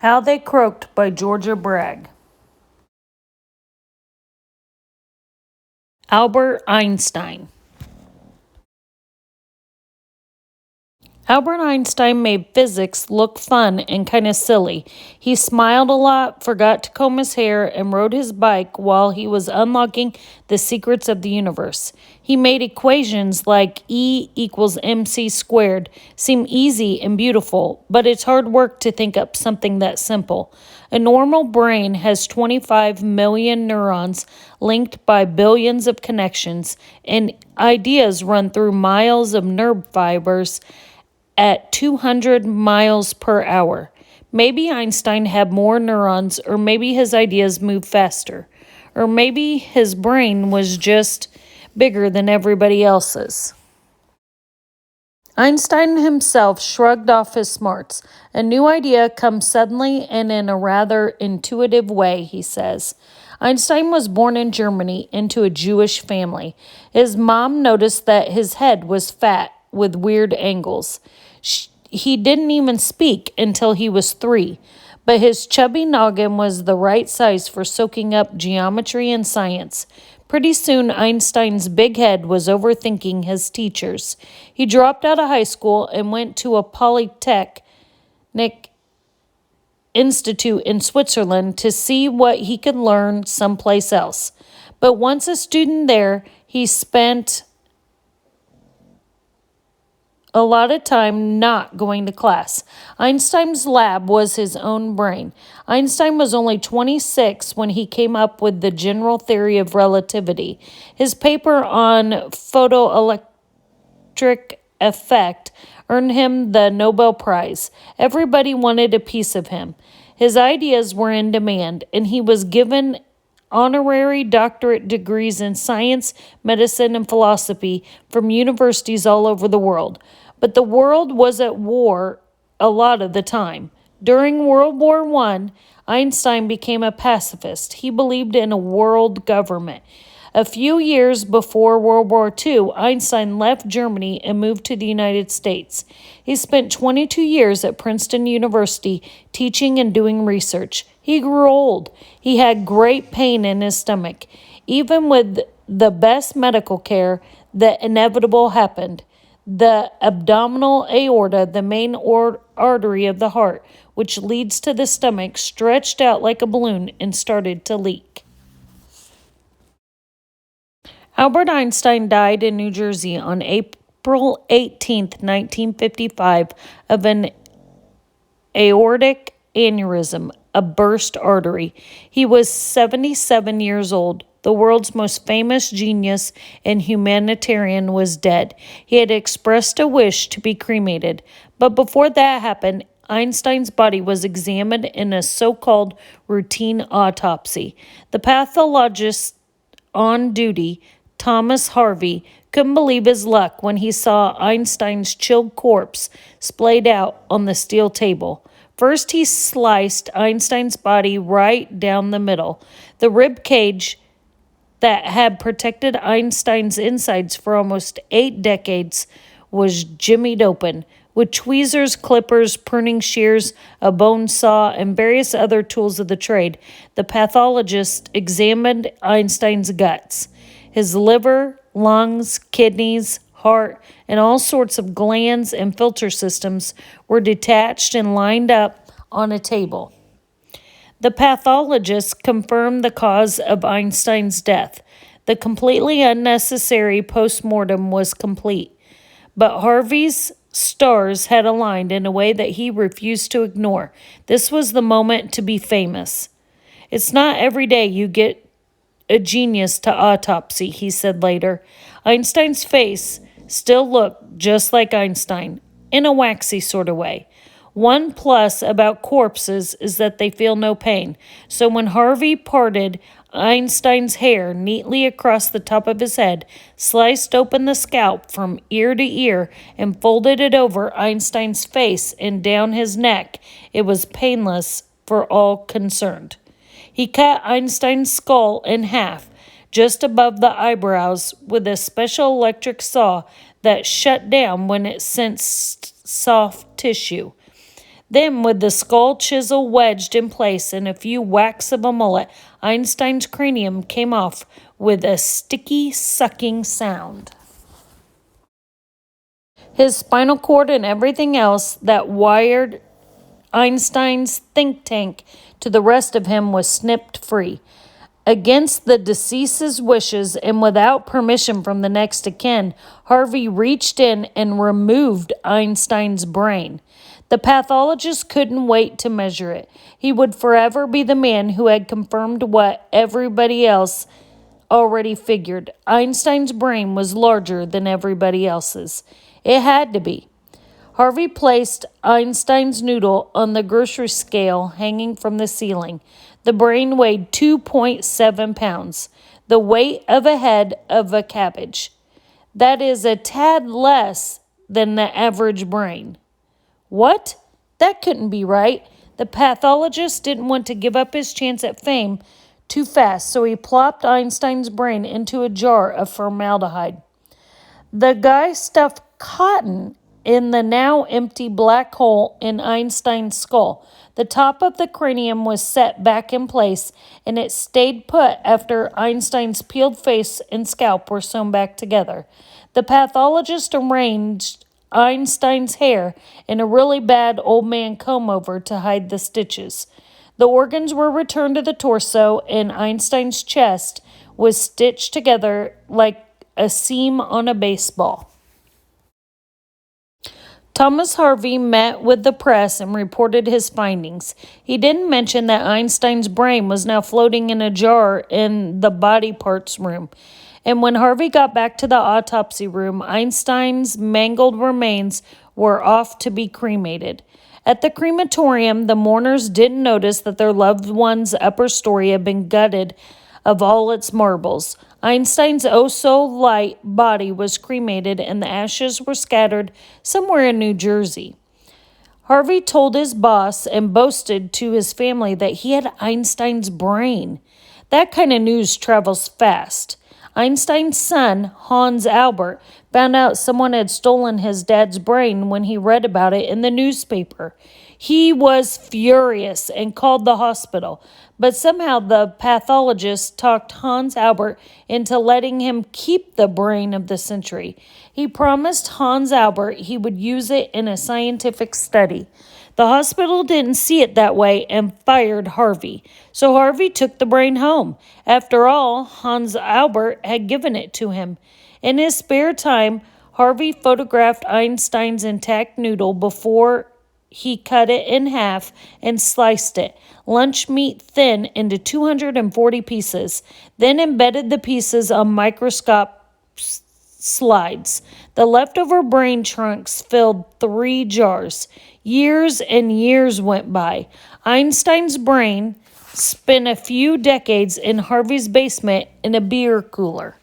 How They Croaked by Georgia Bragg. Albert Einstein. Albert Einstein made physics look fun and kind of silly. He smiled a lot, forgot to comb his hair, and rode his bike while he was unlocking the secrets of the universe. He made equations like E equals mc squared seem easy and beautiful, but it's hard work to think up something that simple. A normal brain has 25 million neurons linked by billions of connections, and ideas run through miles of nerve fibers at 200 miles per hour. Maybe Einstein had more neurons, or maybe his ideas moved faster, or maybe his brain was just bigger than everybody else's. Einstein himself shrugged off his smarts. A new idea comes suddenly and in a rather intuitive way, he says. Einstein was born in Germany into a Jewish family. His mom noticed that his head was fat with weird angles. He didn't even speak until he was 3, but his chubby noggin was the right size for soaking up geometry and science. Pretty soon, Einstein's big head was overthinking his teachers. He dropped out of high school and went to a polytechnic institute in Switzerland to see what he could learn someplace else. But once a student there, he spent a lot of time not going to class. Einstein's lab was his own brain. Einstein was only 26 when he came up with the general theory of relativity. His paper on photoelectric effect earned him the Nobel Prize. Everybody wanted a piece of him. His ideas were in demand, and he was given honorary doctorate degrees in science, medicine, and philosophy from universities all over the world. But the world was at war a lot of the time. During World War I, Einstein became a pacifist. He believed in a world government. A few years before World War II, Einstein left Germany and moved to the United States. He spent 22 years at Princeton University teaching and doing research. He grew old. He had great pain in his stomach. Even with the best medical care, the inevitable happened. The abdominal aorta, the main artery of the heart, which leads to the stomach, stretched out like a balloon and started to leak. Albert Einstein died in New Jersey on April 18, 1955, of an aortic aneurysm, a burst artery. He was 77 years old. The world's most famous genius and humanitarian was dead. He had expressed a wish to be cremated. But before that happened, Einstein's body was examined in a so-called routine autopsy. The pathologist on duty, Thomas Harvey, couldn't believe his luck when he saw Einstein's chilled corpse splayed out on the steel table. First, he sliced Einstein's body right down the middle. The rib cage that had protected Einstein's insides for almost 8 decades was jimmied open. With tweezers, clippers, pruning shears, a bone saw, and various other tools of the trade, the pathologist examined Einstein's guts. His liver, lungs, kidneys, heart, and all sorts of glands and filter systems were detached and lined up on a table. The pathologist confirmed the cause of Einstein's death. The completely unnecessary post-mortem was complete, but Harvey's stars had aligned in a way that he refused to ignore. This was the moment to be famous. It's not every day you get a genius to autopsy, he said later. Einstein's face still looked just like Einstein, in a waxy sort of way. One plus about corpses is that they feel no pain. So when Harvey parted Einstein's hair neatly across the top of his head, sliced open the scalp from ear to ear, and folded it over Einstein's face and down his neck, it was painless for all concerned. He cut Einstein's skull in half, just above the eyebrows, with a special electric saw that shut down when it sensed soft tissue. Then, with the skull chisel wedged in place and a few whacks of a mullet, Einstein's cranium came off with a sticky, sucking sound. His spinal cord and everything else that wired Einstein's think tank to the rest of him was snipped free. Against the deceased's wishes and without permission from the next of kin, Harvey reached in and removed Einstein's brain. The pathologist couldn't wait to measure it. He would forever be the man who had confirmed what everybody else already figured. Einstein's brain was larger than everybody else's. It had to be. Harvey placed Einstein's noodle on the grocery scale hanging from the ceiling. The brain weighed 2.7 pounds, the weight of a head of a cabbage. That is a tad less than the average brain. What? That couldn't be right. The pathologist didn't want to give up his chance at fame too fast, so he plopped Einstein's brain into a jar of formaldehyde. The guy stuffed cotton in the now empty black hole in Einstein's skull. The top of the cranium was set back in place, and it stayed put after Einstein's peeled face and scalp were sewn back together. The pathologist arranged Einstein's hair in a really bad old man comb-over to hide the stitches. The organs were returned to the torso, and Einstein's chest was stitched together like a seam on a baseball. Thomas Harvey met with the press and reported his findings. He didn't mention that Einstein's brain was now floating in a jar in the body parts room. And when Harvey got back to the autopsy room, Einstein's mangled remains were off to be cremated. At the crematorium, the mourners didn't notice that their loved one's upper story had been gutted of all its marbles. Einstein's oh-so-light body was cremated and the ashes were scattered somewhere in New Jersey. Harvey told his boss and boasted to his family that he had Einstein's brain. That kind of news travels fast. Einstein's son, Hans Albert, found out someone had stolen his dad's brain when he read about it in the newspaper. He was furious and called the hospital, but somehow the pathologist talked Hans Albert into letting him keep the brain of the century. He promised Hans Albert he would use it in a scientific study. The hospital didn't see it that way and fired Harvey, so Harvey took the brain home. After all, Hans Albert had given it to him. In his spare time, Harvey photographed Einstein's intact noodle before he cut it in half and sliced it, lunch meat thin, into 240 pieces, then embedded the pieces on microscope slides. The leftover brain chunks filled 3 jars. Years and years went by. Einstein's brain spent a few decades in Harvey's basement in a beer cooler.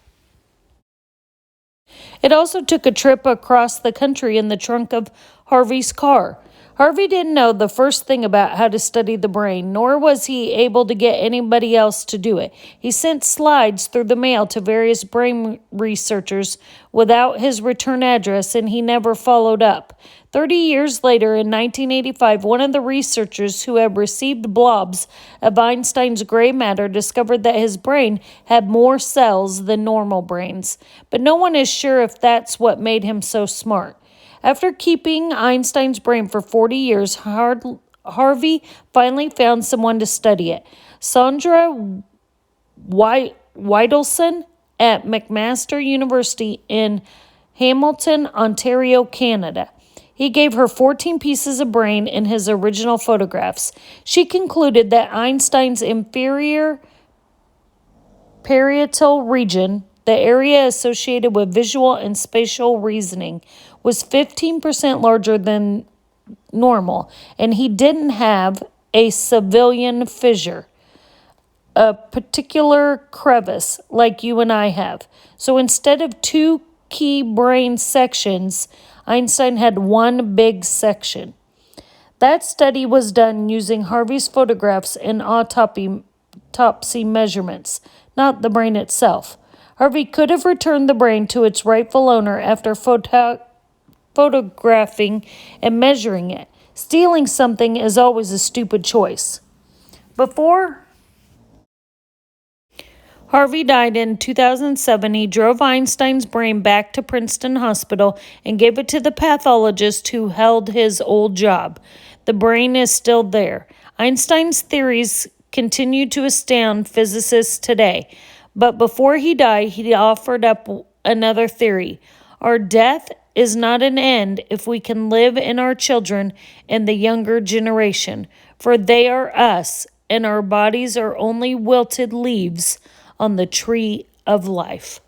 It also took a trip across the country in the trunk of Harvey's car. Harvey didn't know the first thing about how to study the brain, nor was he able to get anybody else to do it. He sent slides through the mail to various brain researchers without his return address, and he never followed up. 30 years later, in 1985, one of the researchers who had received blobs of Einstein's gray matter discovered that his brain had more cells than normal brains, but no one is sure if that's what made him so smart. After keeping Einstein's brain for 40 years, Harvey finally found someone to study it. Sandra Weidelson at McMaster University in Hamilton, Ontario, Canada. He gave her 14 pieces of brain in his original photographs. She concluded that Einstein's inferior parietal region, the area associated with visual and spatial reasoning, was 15% larger than normal, and he didn't have a civilian fissure, a particular crevice like you and I have. So instead of 2 key brain sections, Einstein had 1 big section. That study was done using Harvey's photographs and autopsy measurements, not the brain itself. Harvey could have returned the brain to its rightful owner after photographing and measuring it. Stealing something is always a stupid choice. Before Harvey died in 2007, he drove Einstein's brain back to Princeton Hospital and gave it to the pathologist who held his old job. The brain is still there. Einstein's theories continue to astound physicists today. But before he died, he offered up another theory. Our death is not an end if we can live in our children and the younger generation, for they are us, and our bodies are only wilted leaves on the tree of life.